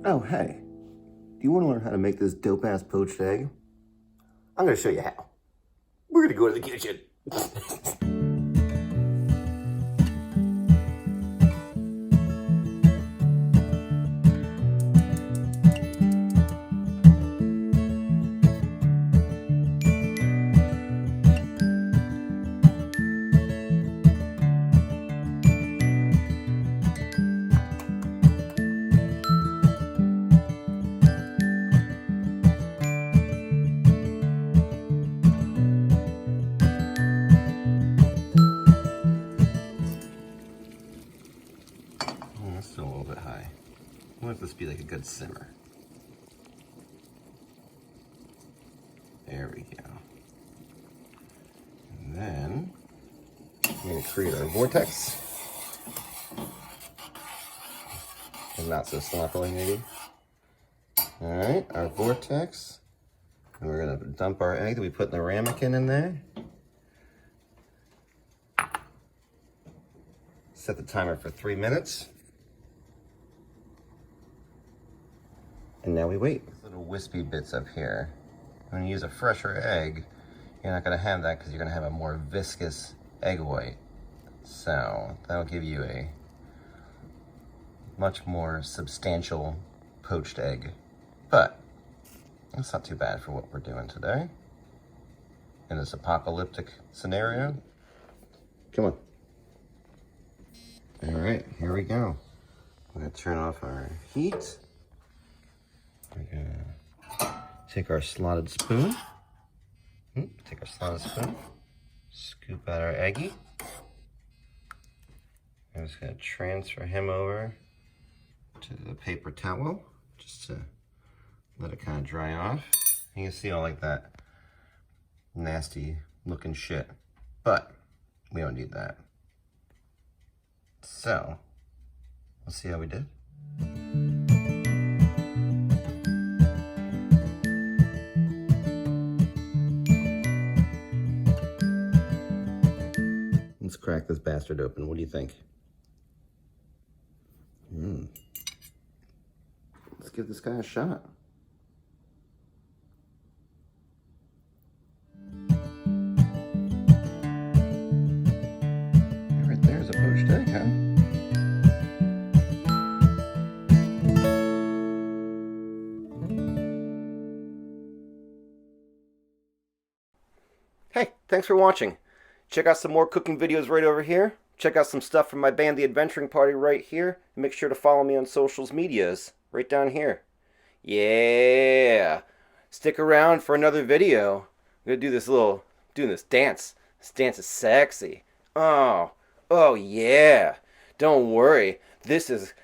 Oh, hey, do you want to learn how to make this dope-ass poached egg? I'm going to show you how. We're going to go to the kitchen. That's still a little bit high. I want this to be like a good simmer. There we go. And then we're going to create our vortex. And not so sloppily, maybe. All right, our vortex. And we're going to dump our egg that we put in the ramekin in there. Set the timer for 3 minutes. And now we wait. Little wispy bits up here. When you use a fresher egg, you're not going to have that because you're going to have a more viscous egg white. So that'll give you a much more substantial poached egg. But that's not too bad for what we're doing today in this apocalyptic scenario. Come on. All right, here we go. I'm going to turn off our heat. We're gonna take our slotted spoon. Scoop out our eggie. I'm just gonna transfer him over to the paper towel just to let it kind of dry off. You can see all like that nasty looking shit, but we don't need that. So let's see how we did. Let's crack this bastard open. What do you think? Let's give this guy a shot. Right there's a poached egg, huh? Hey, thanks for watching. Check out some more cooking videos right over here. Check out some stuff from my band, The Adventuring Party, right here. And make sure to follow me on socials medias, right down here. Yeah! Stick around for another video. I'm gonna do doing this dance. This dance is sexy. Oh yeah. Don't worry. This is